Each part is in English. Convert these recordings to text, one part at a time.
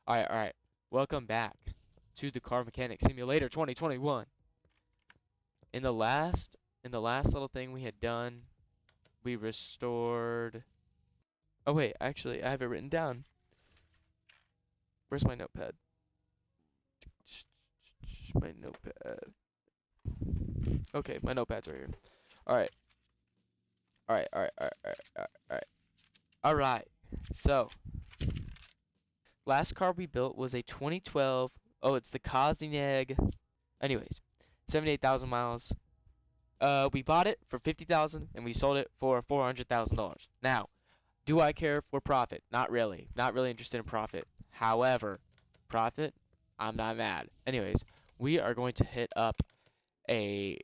Alright. Welcome back to the Car Mechanic Simulator 2021. In the last little thing we had done, we restored. Oh wait, actually, I have it written down. Where's my notepad? My notepad. Okay, my notepad's right here. Alright. Alright. Alright. So, last car we built was a 2012. Oh, it's the Kozineg. Anyways, 78,000 miles. We bought it for 50,000 and we sold it for $400,000. Now, do I care for profit? Not really. Not really interested in profit. However, profit, I'm not mad. Anyways, we are going to hit up a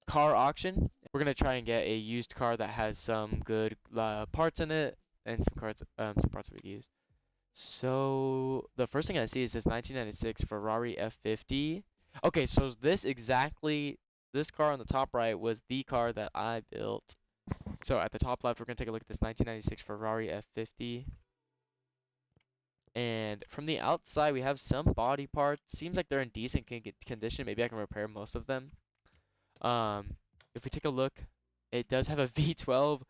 car auction. We're gonna try and get a used car that has some good parts in it and some parts that we can use. So the first thing I see is this 1996 Ferrari F50. Okay, so this car on the top right was the car that I built. So at the top left, we're going to take a look at this 1996 Ferrari F50. And from the outside, we have some body parts. Seems like they're in decent condition. Maybe I can repair most of them. If we take a look, it does have a V12.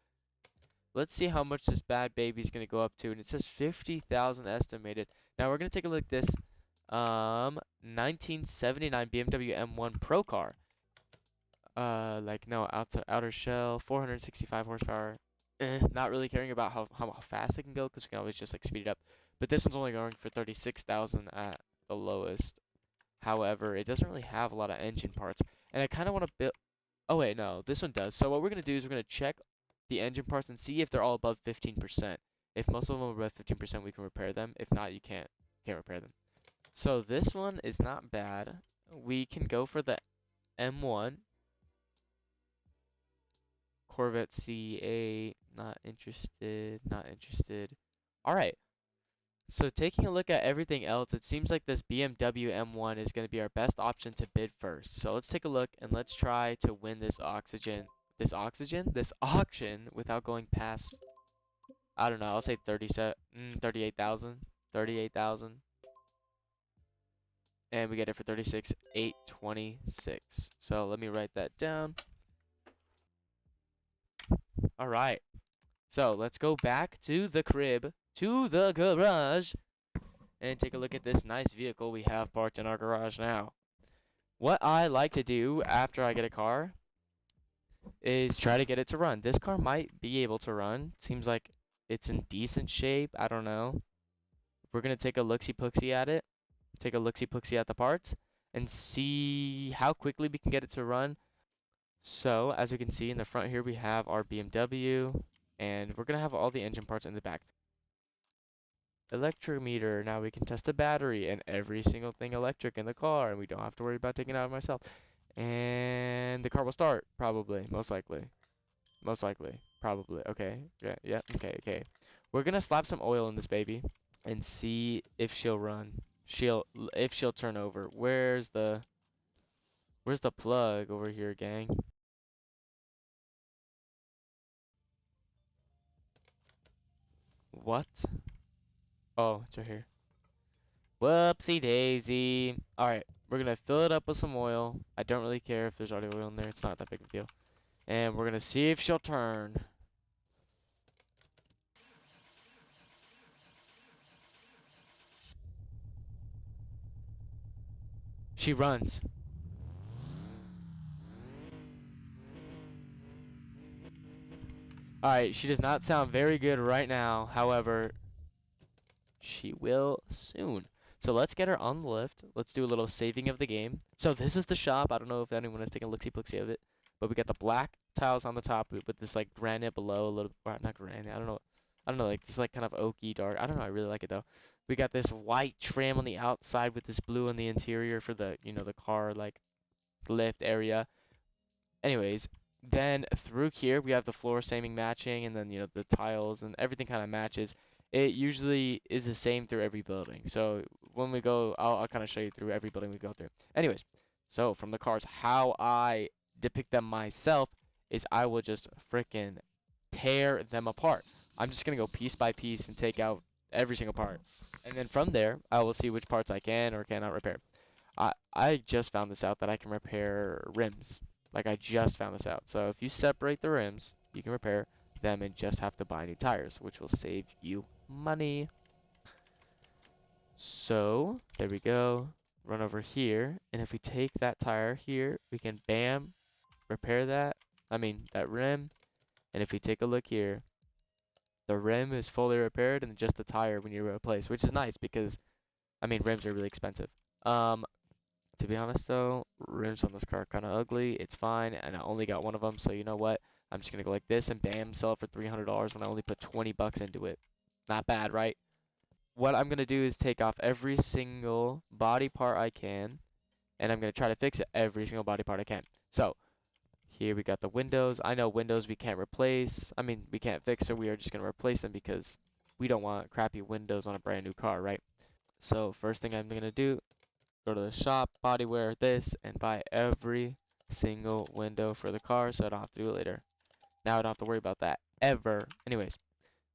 Let's see how much this bad baby's going to go up to. And it says 50,000 estimated. Now we're going to take a look at this 1979 BMW M1 Pro car. No, outer shell, 465 horsepower. Not really caring about how fast it can go because we can always just like speed it up. But this one's only going for 36,000 at the lowest. However, it doesn't really have a lot of engine parts, and I kind of want to build. Oh wait, no, this one does. So what we're gonna do is we're gonna check the engine parts and see if they're all above 15%. If most of them are above 15%, we can repair them. If not, you can't repair them. So this one is not bad. We can go for the M1. Corvette C8, not interested, not interested. Alright, so taking a look at everything else, it seems like this BMW M1 is going to be our best option to bid first. So let's take a look and let's try to win this auction without going past, I don't know, I'll say 38,000, 38,000. And we get it for 36,826. So let me write that down. Alright. So let's go back to the crib, to the garage, and take a look at this nice vehicle we have parked in our garage now. What I like to do after I get a car is try to get it to run. This car might be able to run. Seems like it's in decent shape. I don't know. We're going to take a looksy-pooksy at it, take a looksy-pooksy at the parts, and see how quickly we can get it to run. So, as you can see in the front here, we have our BMW, and we're going to have all the engine parts in the back. Electrometer. Now we can test the battery and every single thing electric in the car, and we don't have to worry about taking it out myself. And the car will start, probably, most likely. Most likely, probably. Okay, yeah, okay. We're gonna slap some oil in this baby and see if she'll run. If she'll turn over. Where's the plug over here, gang? What? Oh, it's right here. Whoopsie daisy. Alright, we're gonna fill it up with some oil. I don't really care if there's already oil in there. It's not that big of a deal. And we're gonna see if she'll turn. She runs. Alright, she does not sound very good right now. However, she will soon. So let's get her on the lift. Let's do a little saving of the game. So this is the shop. I don't know if anyone has taken a looksy-pooksy of it. But we got the black tiles on the top with this like granite below, a little, or not granite, I don't know, like this like kind of oaky dark. I don't know, I really like it though. We got this white trim on the outside with this blue on the interior for the, the car like lift area. Anyways, then through here we have the floor saming matching, and then the tiles and everything kind of matches. It usually is the same through every building. So when we go, I'll kind of show you through every building we go through. Anyways, so from the cars, how I depict them myself is I will just freaking tear them apart. I'm just gonna go piece by piece and take out every single part. And then from there, I will see which parts I can or cannot repair. I just found this out that I can repair rims. Like I just found this out. So if you separate the rims, you can repair them and just have to buy new tires, which will save you money. So there we go. Run over here, and if we take that tire here, we can bam, repair that. I mean that rim. And if we take a look here, the rim is fully repaired and just the tire we need to replace, which is nice because I mean rims are really expensive. Um, To be honest though, rims on this car are kind of ugly. It's fine, and I only got one of them, so you know what? I'm just gonna go like this and bam, sell it for $300 when I only put 20 bucks into it. Not bad, right? What I'm gonna do is take off every single body part I can, and I'm gonna try to fix it every single body part I can. So here we got the windows. I know windows we can't replace. I mean, we can't fix, so we are just gonna replace them because we don't want crappy windows on a brand new car, right? So first thing I'm gonna do, go to the shop, bodywear this, and buy every single window for the car so I don't have to do it later. Now I don't have to worry about that ever. Anyways,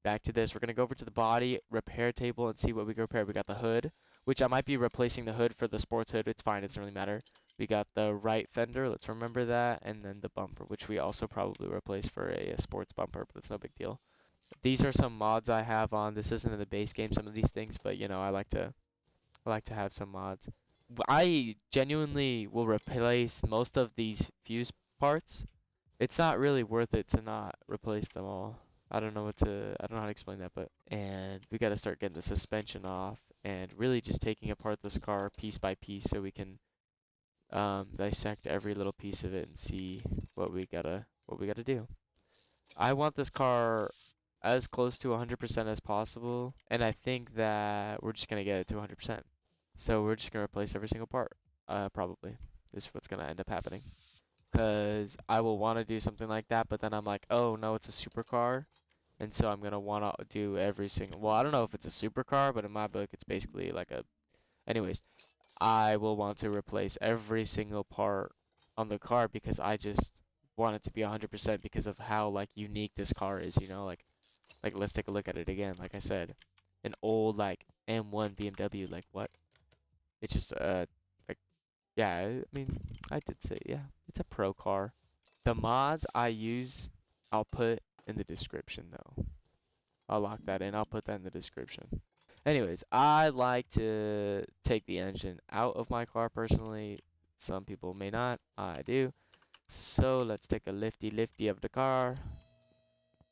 back to this. We're going to go over to the body repair table and see what we can repair. We got the hood, which I might be replacing the hood for the sports hood. It's fine. It doesn't really matter. We got the right fender. Let's remember that. And then the bumper, which we also probably replace for a sports bumper, but it's no big deal. These are some mods I have on. This isn't in the base game, some of these things, but you know, I like to have some mods. I genuinely will replace most of these fuse parts. It's not really worth it to not replace them all. I don't know how to explain that, but and we got to start getting the suspension off and really just taking apart this car piece by piece so we can dissect every little piece of it and see what we gotta do. I want this car as close to 100% as possible, and I think that we're just gonna get it to 100%. So we're just gonna replace every single part, probably. This is what's gonna end up happening. Cause I will want to do something like that, but then I'm like, oh no, it's a supercar, and so I'm gonna want to do every single. Well, I don't know if it's a supercar, but in my book, it's basically like a. Anyways, I will want to replace every single part on the car because I just want it to be 100% because of how like unique this car is. You know, like let's take a look at it again. Like I said, an old like M1 BMW. Like what? It's just like yeah. I mean, I did say yeah. It's a pro car. The mods I use, I'll put in the description though. I'll lock that in. I'll put that in the description. Anyways, I like to take the engine out of my car personally. Some people may not. I do. So let's take a lifty of the car.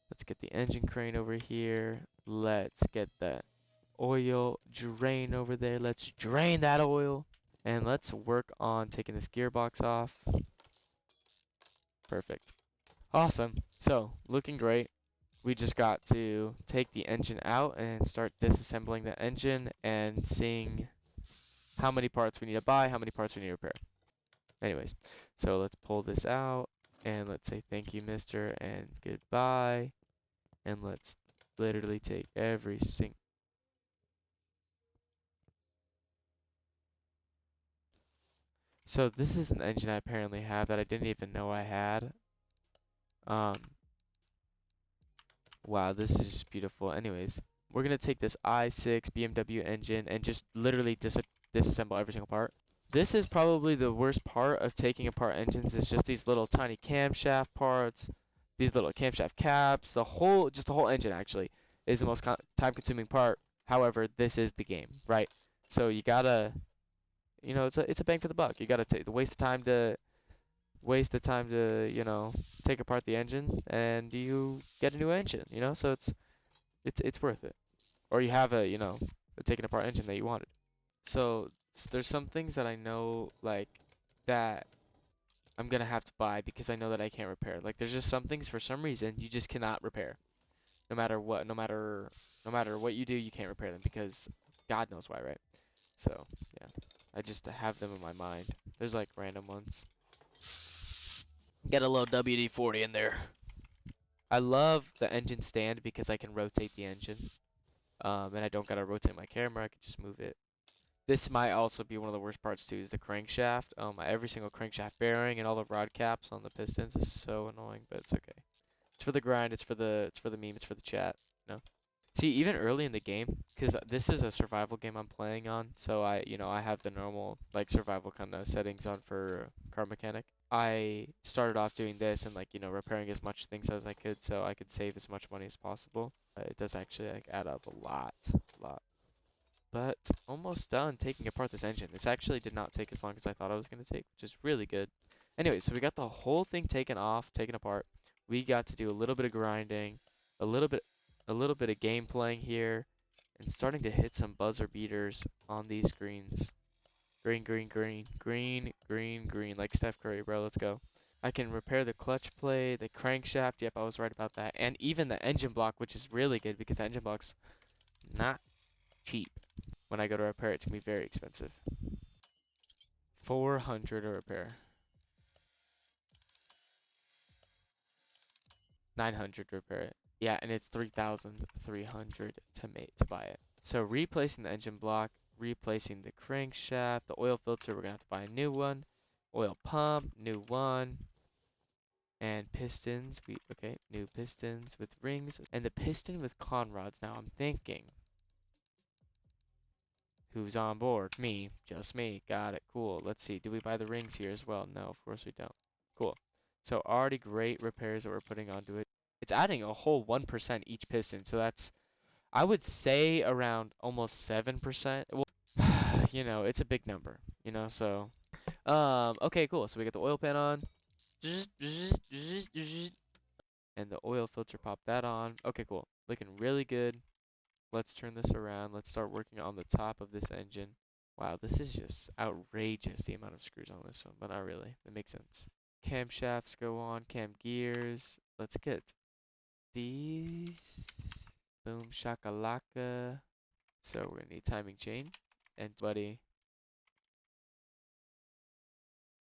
Let's get the engine crane over here. Let's get that oil drain over there. Let's drain that oil. And let's work on taking this gearbox off. Perfect. Awesome. So, looking great. We just got to take the engine out and start disassembling the engine and seeing how many parts we need to buy, how many parts we need to repair. Anyways, so let's pull this out and let's say thank you, mister, and goodbye. And let's literally take every single. So this is an engine I apparently have that I didn't even know I had. Um, wow, this is just beautiful. Anyways, we're gonna take this i6 BMW engine and just literally disassemble every single part. This is probably the worst part of taking apart engines. It's just these little tiny camshaft parts, these little camshaft caps, just the whole engine actually is the most time-consuming part. However, this is the game, right? So you gotta, it's a bang for the buck. You gotta waste the time to, take apart the engine, and you get a new engine, So it's worth it. Or you have a taken apart engine that you wanted. So there's some things that I know like that I'm gonna have to buy because I know that I can't repair. Like there's just some things for some reason you just cannot repair. No matter what, no matter what you do, you can't repair them because God knows why, right? So yeah, I just have them in my mind. There's like random ones. Get a little WD-40 in there. I love the engine stand because I can rotate the engine. And I don't gotta rotate my camera. I can just move it. This might also be one of the worst parts too, is the crankshaft. Every single crankshaft bearing and all the rod caps on the pistons is so annoying, but it's okay. It's for the grind, it's for the meme, it's for the chat, you know? See, even early in the game, because this is a survival game I'm playing on, so I have the normal, like, survival kind of settings on for car mechanic. I started off doing this and, like, repairing as much things as I could so I could save as much money as possible. It does actually, like, add up a lot. But almost done taking apart this engine. This actually did not take as long as I thought it was going to take, which is really good. Anyway, so we got the whole thing taken off, taken apart. We got to do a little bit of grinding, a little bit, a little bit of game playing here, and starting to hit some buzzer beaters on these greens. Green, green, green, green, green, green, like Steph Curry, bro. Let's go. I can repair the clutch plate, the crankshaft. Yep, I was right about that. And even the engine block, which is really good because the engine block's not cheap. When I go to repair, it's gonna be very expensive. 400 to repair. 900 to repair it. Yeah, and it's 3,300 to buy it. So replacing the engine block, replacing the crankshaft, the oil filter, we're gonna have to buy a new one. Oil pump, new one. And pistons, okay, new pistons with rings. And the piston with con rods. Now I'm thinking, who's on board? Me, just me. Got it, cool. Let's see, do we buy the rings here as well? No, of course we don't. Cool. So already great repairs that we're putting onto it. It's adding a whole 1% each piston, so that's, I would say around almost 7%. Well, it's a big number, so. Okay, cool. So we got the oil pan on. And the oil filter, pop that on. Okay, cool. Looking really good. Let's turn this around. Let's start working on the top of this engine. Wow, this is just outrageous, the amount of screws on this one, but not really. That makes sense. Camshafts go on, cam gears. Let's get these. Boom shakalaka. So we're gonna need timing chain. And buddy,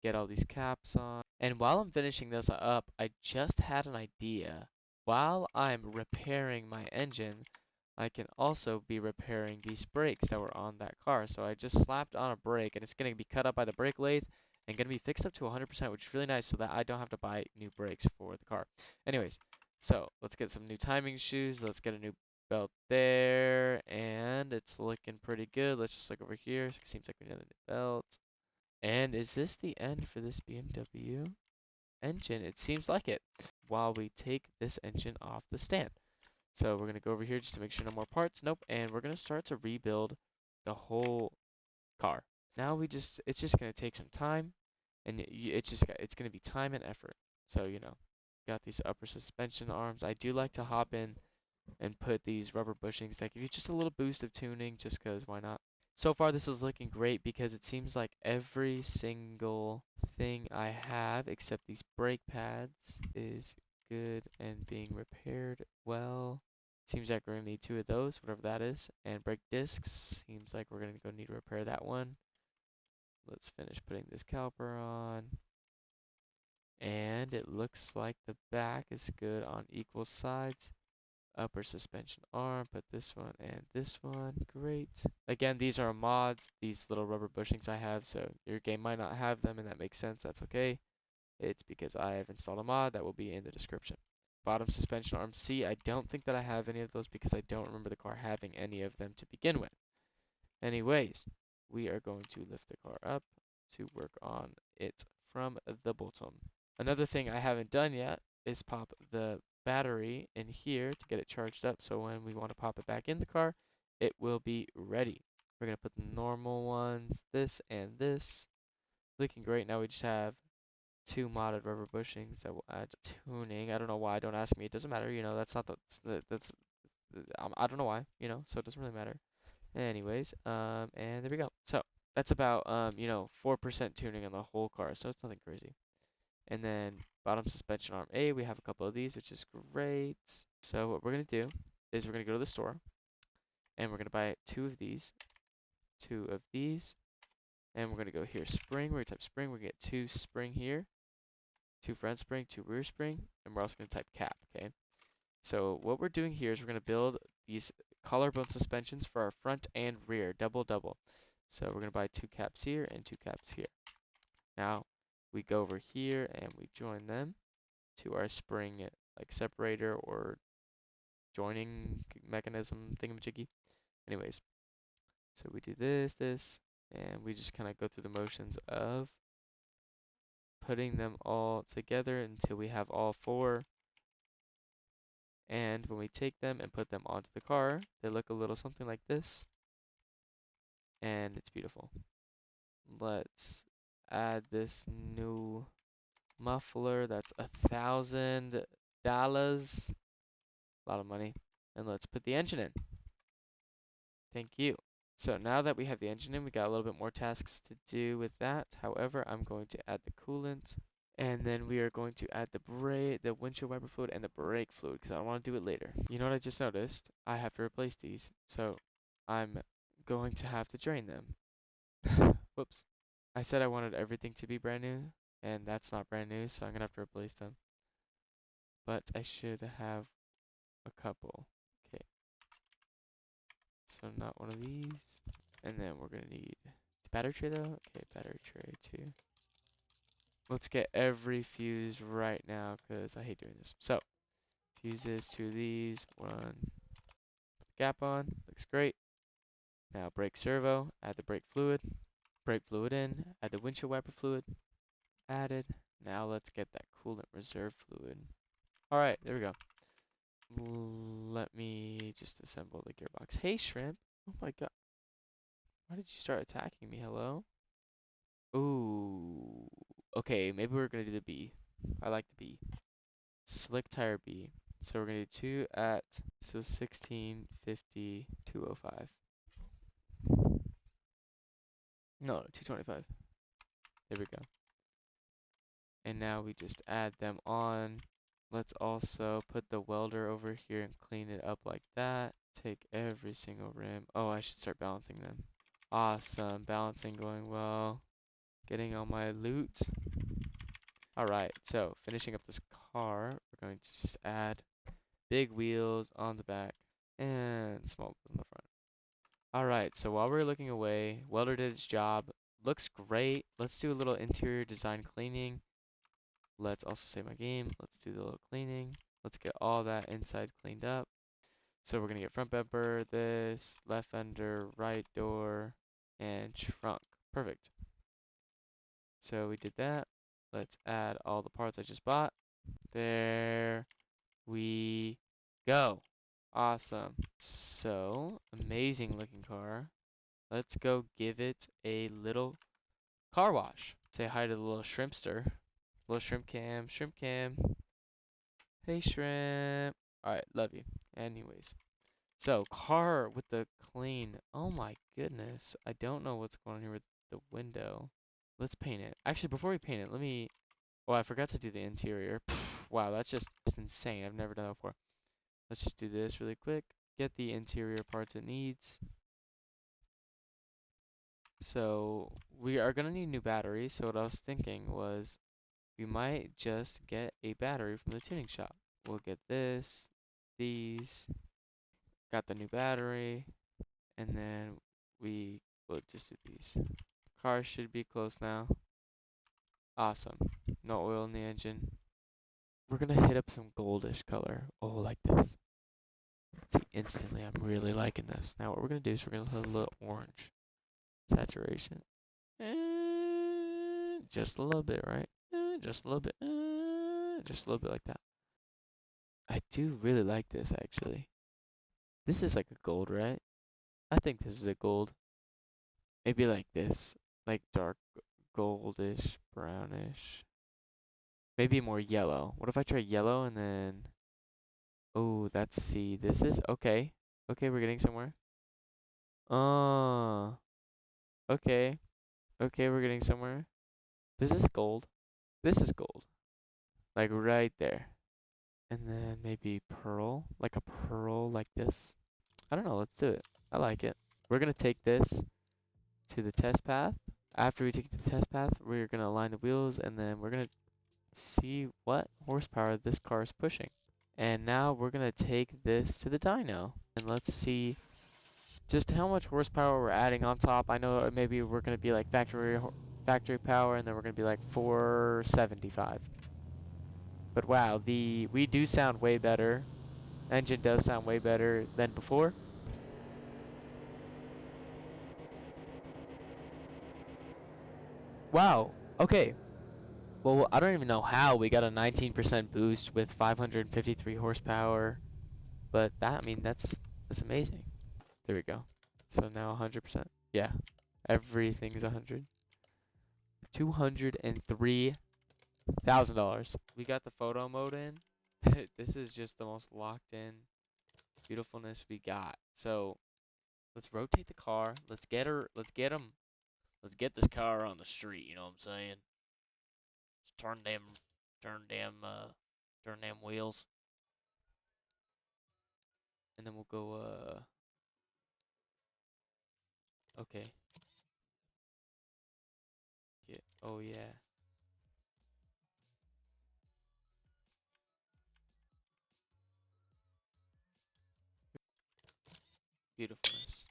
get all these caps on. And while I'm finishing this up, I just had an idea. While I'm repairing my engine, I can also be repairing these brakes that were on that car. So I just slapped on a brake and it's going to be cut up by the brake lathe and going to be fixed up to 100%, which is really nice so that I don't have to buy new brakes for the car. Anyways, so let's get some new timing shoes. Let's get a new belt there and it's looking pretty good. Let's just look over here. Seems like we need a new belt. And is this the end for this BMW engine? It seems like it. While we take this engine off the stand. So we're going to go over here just to make sure no more parts. Nope. And we're going to start to rebuild the whole car. Now it's just going to take some time and it's going to be time and effort. So, got these upper suspension arms. I do like to hop in and put these rubber bushings that give you just a little boost of tuning just because why not? So far this is looking great because it seems like every single thing I have except these brake pads is good and being repaired well. Seems like we're gonna need two of those, whatever that is. And brake discs, seems like we're gonna go need to repair that one. Let's finish putting this caliper on. And it looks like the back is good on equal sides. Upper suspension arm, put this one and this one. Great. Again, these are mods, these little rubber bushings I have, so your game might not have them and that makes sense. That's okay. It's because I have installed a mod that will be in the description. Bottom suspension arm C, I don't think that I have any of those because I don't remember the car having any of them to begin with. Anyways, we are going to lift the car up to work on it from the bottom. Another thing I haven't done yet is pop the battery in here to get it charged up so when we want to pop it back in the car, it will be ready. We're going to put the normal ones, this and this. Looking great. Now we just have two modded rubber bushings that will add tuning. I don't know why. Don't ask me. It doesn't matter. That's not that's I don't know why. So it doesn't really matter. Anyways, and there we go. So that's about 4% tuning on the whole car. So it's nothing crazy. And then bottom suspension arm A, we have a couple of these, which is great. So what we're gonna do is we're gonna go to the store and we're gonna buy two of these, and we're gonna go here spring. We're gonna type spring. We're gonna get two spring here, two front spring, two rear spring, and we're also gonna type cap. Okay. So what we're doing here is we're gonna build these collarbone suspensions for our front and rear, double double. So we're gonna buy two caps here and two caps here. Now we go over here and we join them to our spring like separator or joining mechanism thingamajiggy. Anyways, so we do this, and we just kind of go through the motions of putting them all together until we have all four. And when we take them and put them onto the car, they look a little something like this, and it's beautiful. Let's add this new muffler. That's $1,000. A lot of money. And let's put the engine in. Thank you. So now that we have the engine in, we got a little bit more tasks to do with that. However, I'm going to add the coolant. And then we are going to add the windshield wiper fluid and the brake fluid because I want to do it later. You know what I just noticed? I have to replace these. So I'm going to have to drain them. Whoops. I said I wanted everything to be brand new, and that's not brand new, so I'm going to have to replace them. But I should have a couple. Okay. So not one of these. And then we're going to need battery tray though. Okay, battery tray too. Let's get every fuse right now because I hate doing this. So, fuses, two of these, one, put the gap on, looks great. Now brake servo, add the brake fluid in, add the windshield wiper fluid, added. Now let's get that coolant reserve fluid. All right, there we go. Let me just assemble the gearbox. Hey, shrimp. Oh my god. Why did you start attacking me? Hello? Ooh. Okay, maybe we're gonna do the B. I like the B. Slick tire B. So we're gonna do 2 at, so 1650, 205. No, 225. There we go. And now we just add them on. Let's also put the welder over here and clean it up like that. Take every single rim. Oh, I should start balancing them. Awesome, balancing going well. Getting all my loot. Alright, so finishing up this car, we're going to just add big wheels on the back and small wheels on the front. Alright, so while we're looking away, welder did its job. Looks great. Let's do a little interior design cleaning. Let's also save my game. Let's do the little cleaning. Let's get all that inside cleaned up. So we're gonna get front bumper, this, left fender, right door, and trunk. Perfect. So we did that. Let's add all the parts I just bought. There we go. Awesome. So, amazing looking car. Let's go give it a little car wash. Say hi to the little shrimpster. Little shrimp cam, shrimp cam. Hey shrimp. Alright, love you. Anyways. So, car with the clean. Oh my goodness. I don't know what's going on here with the window. Let's paint it. Actually, before we paint it, let me... Oh, I forgot to do the interior. Wow, that's just insane. I've never done that before. Let's just do this really quick. Get the interior parts it needs. So, we are going to need new batteries. So, what I was thinking was we might just get a battery from the tuning shop. We'll get this, these, got the new battery, and then we will just do these. Car should be close now. Awesome. No oil in the engine. We're gonna hit up some goldish color. Oh, like this. See, instantly, I'm really liking this. Now what we're gonna do is we're gonna hit a little orange saturation. Just a little bit, right? Just a little bit. Just a little bit like that. I do really like this, actually. This is like a gold, right? I think this is a gold. Maybe like this. Like dark goldish, brownish. Maybe more yellow. What if I try yellow and then... Oh, that's C. This is... Okay. Okay, we're getting somewhere. Oh. Okay. Okay, we're getting somewhere. This is gold. This is gold. Like right there. And then maybe pearl. Like a pearl like this. I don't know. Let's do it. I like it. We're going to take this to the test path. After we take it to the test path, we're going to align the wheels and then we're going to see what horsepower this car is pushing. And now we're going to take this to the dyno. And let's see just how much horsepower we're adding on top. I know maybe we're going to be like factory power and then we're going to be like 475. But wow, we do sound way better. Engine does sound way better than before. Wow. Okay. Well, I don't even know how we got a 19% boost with 553 horsepower, but that, I mean, that's amazing. There we go. So now 100%. Yeah. Everything's 100. $203,000. We got the photo mode in. This is just the most locked in beautifulness we got. So let's rotate the car. Let's get her. Let's get him. Let's get this car on the street. You know what I'm saying? Let's turn damn, turn damn wheels, and then we'll go. Okay. Get. Oh yeah. Beautifulness.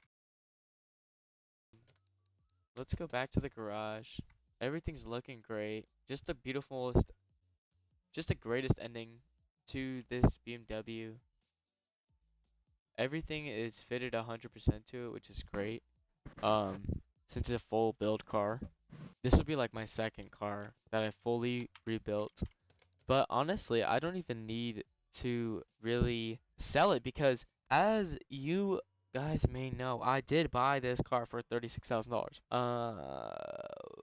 Let's go back to the garage. Everything's looking great. Just the beautifulest, just the greatest ending to this BMW. Everything is fitted 100% to it, which is great. Um, since it's a full build car. This would be like my second car that I fully rebuilt. But honestly, I don't even need to really sell it because as you guys may know, I did buy this car for $36,000.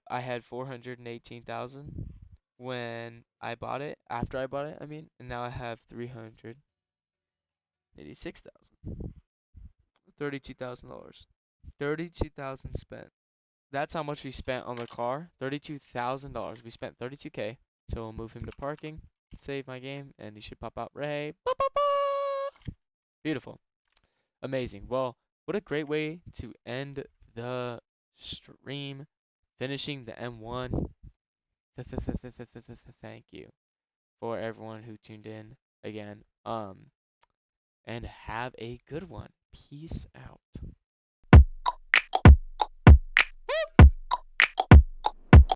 I had 418,000 when I bought it, after I bought it, I mean, and now I have 386,000. $32,000. 32,000 spent. That's how much we spent on the car. $32,000. We spent 32K. So we'll move him to parking, save my game, and he should pop out Ray. Ba, ba, ba! Beautiful. Amazing. Well, what a great way to end the stream, finishing the M1. Thank you for everyone who tuned in again. And have a good one. Peace out.